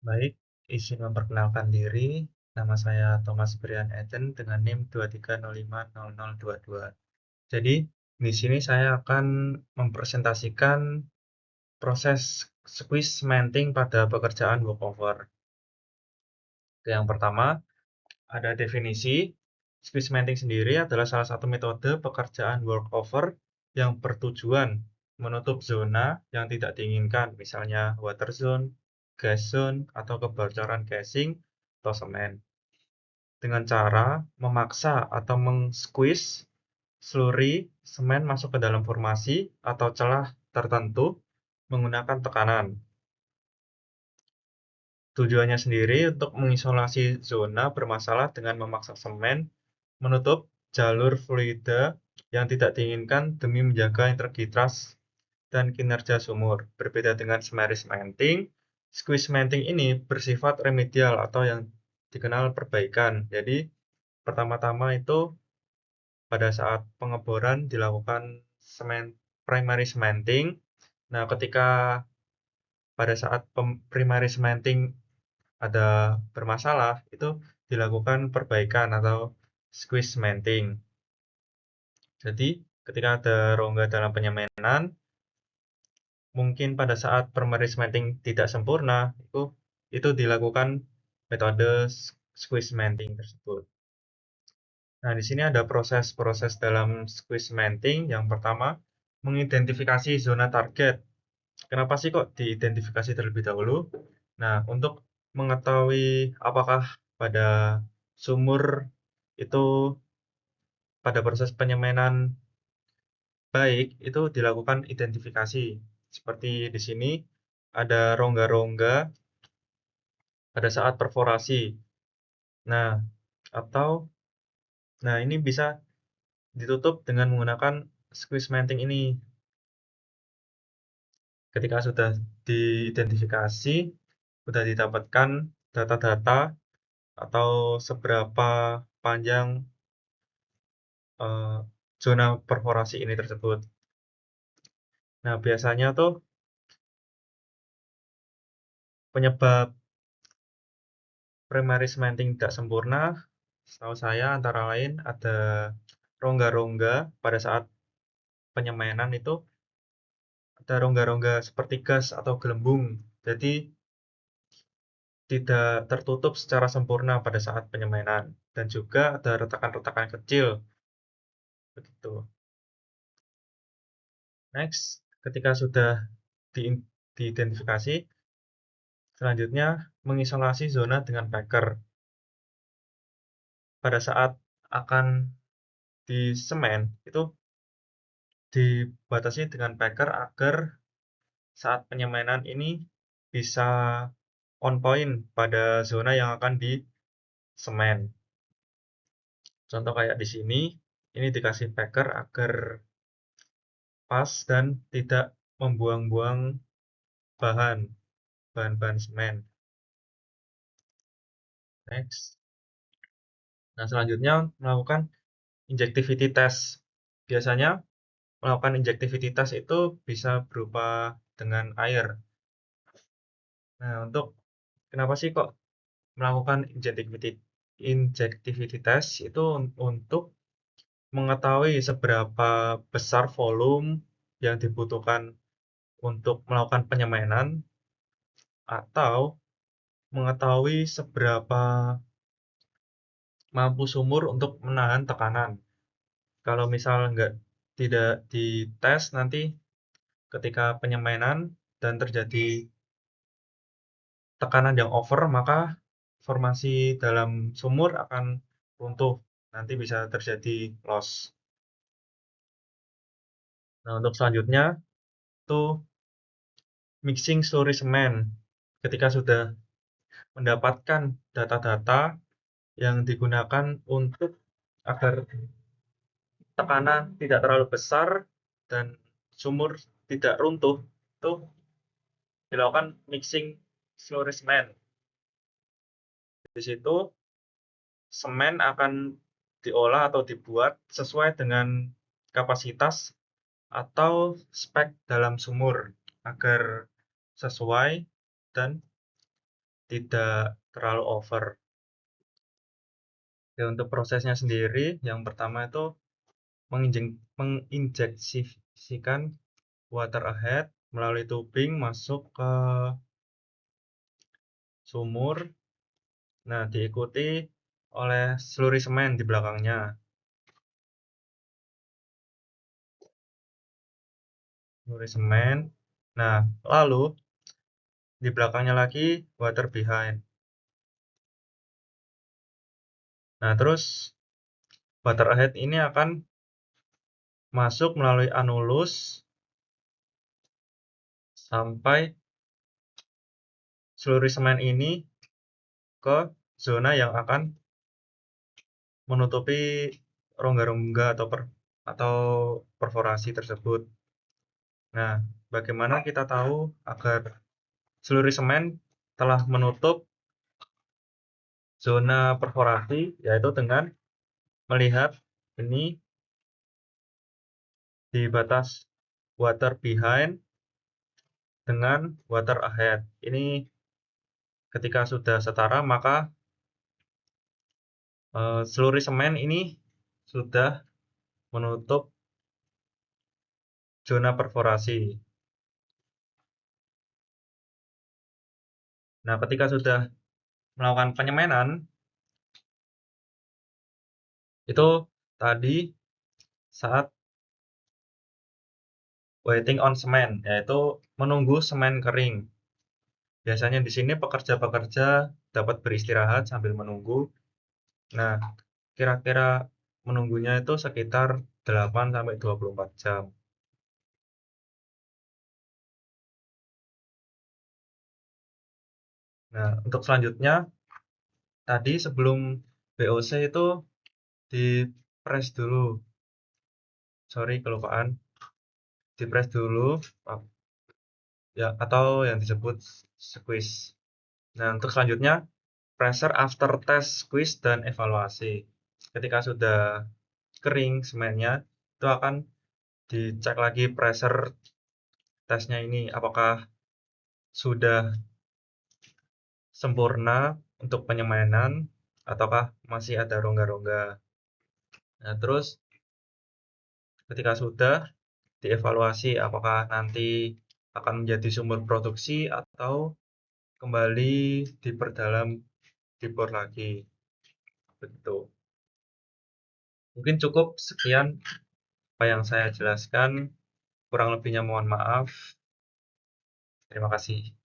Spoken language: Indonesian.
Baik, izin memperkenalkan diri. Nama saya Thomas Brian Eden dengan NIM 23050022. Jadi, di sini saya akan mempresentasikan proses squeeze cementing pada pekerjaan walkover. Yang pertama, ada definisi. Squeeze cementing sendiri adalah salah satu metode pekerjaan walkover yang bertujuan menutup zona yang tidak diinginkan, misalnya water zone, gas zone, atau kebocoran casing atau semen, dengan cara memaksa atau meng-squeeze slurry semen masuk ke dalam formasi atau celah tertentu menggunakan tekanan. Tujuannya sendiri untuk mengisolasi zona bermasalah dengan memaksa semen menutup jalur fluida yang tidak diinginkan demi menjaga integritas dan kinerja sumur. Berbeda dengan summary cementing, squeeze cementing ini bersifat remedial atau yang dikenal perbaikan. Jadi, pertama-tama itu pada saat pengeboran dilakukan primary cementing. Nah, ketika pada saat primary cementing ada bermasalah, itu dilakukan perbaikan atau squeeze cementing. Jadi, ketika ada rongga dalam penyemanan, mungkin pada saat primary cementing tidak sempurna, itu dilakukan metode squeeze cementing tersebut. Nah, di sini ada proses-proses dalam squeeze cementing. Yang pertama, mengidentifikasi zona target. Kenapa sih kok diidentifikasi terlebih dahulu? Nah, untuk mengetahui apakah pada sumur itu pada proses penyemanan baik, itu dilakukan identifikasi. Seperti di sini ada rongga-rongga pada saat perforasi. Nah, atau ini bisa ditutup dengan menggunakan squeeze cementing ini. Ketika sudah diidentifikasi, sudah didapatkan data-data atau seberapa panjang eh, zona perforasi ini tersebut. Nah, biasanya tuh penyebab primary cementing tidak sempurna, setahu saya antara lain ada rongga-rongga pada saat penyemanan itu ada rongga-rongga seperti gas atau gelembung. Jadi tidak tertutup secara sempurna pada saat penyemanan dan juga ada retakan-retakan kecil begitu. Next, ketika sudah diidentifikasi, selanjutnya mengisolasi zona dengan packer. Pada saat akan disemen itu dibatasi dengan packer agar saat penyemanan ini bisa on point pada zona yang akan disemen. Contoh kayak di sini, ini dikasih packer agar pas dan tidak membuang-buang bahan-bahan semen. Next. Nah, selanjutnya melakukan injectivity test. Biasanya melakukan injectivity test itu bisa berupa dengan air. Nah, untuk kenapa sih kok melakukan injectivity test itu untuk mengetahui seberapa besar volume yang dibutuhkan untuk melakukan penyemanan atau mengetahui seberapa mampu sumur untuk menahan tekanan. Kalau misal tidak dites nanti ketika penyemanan dan terjadi tekanan yang over, maka formasi dalam sumur akan runtuh. Nanti bisa terjadi loss. Nah, untuk selanjutnya itu mixing slurry semen. Ketika sudah mendapatkan data-data yang digunakan untuk agar tekanan tidak terlalu besar dan sumur tidak runtuh, itu dilakukan mixing slurry semen. Di situ semen akan diolah atau dibuat sesuai dengan kapasitas atau spek dalam sumur agar sesuai dan tidak terlalu over. Oke, untuk prosesnya sendiri, yang pertama itu menginjeksikan water ahead melalui tubing masuk ke sumur. Nah, diikuti oleh slurry semen di belakangnya. Slurry semen. Nah, lalu di belakangnya lagi water behind. Nah, terus water ahead ini akan masuk melalui anulus sampai slurry semen ini ke zona yang akan menutupi rongga-rongga atau perforasi tersebut. Nah, bagaimana kita tahu agar slurry semen telah menutup zona perforasi, yaitu dengan melihat ini di batas water behind dengan water ahead. Ini ketika sudah setara, maka slurry semen ini sudah menutup zona perforasi. Nah, ketika sudah melakukan penyemanan, itu tadi saat waiting on semen, yaitu menunggu semen kering. Biasanya di sini pekerja-pekerja dapat beristirahat sambil menunggu. Nah, kira-kira menunggunya itu sekitar 8-24 jam. Nah, untuk selanjutnya, tadi sebelum BOC itu di-press dulu. Sorry, kelupaan. Di-press dulu, ya, atau yang disebut squeeze. Nah, untuk selanjutnya, pressure after test, squeeze, dan evaluasi. Ketika sudah kering semennya, itu akan dicek lagi pressure tesnya ini, apakah sudah sempurna untuk penyemanan, ataukah masih ada rongga-rongga. Nah, terus ketika sudah dievaluasi apakah nanti akan menjadi sumber produksi atau kembali diperdalam, dibor lagi. Begitu. Mungkin cukup sekian apa yang saya jelaskan. Kurang lebihnya mohon maaf. Terima kasih.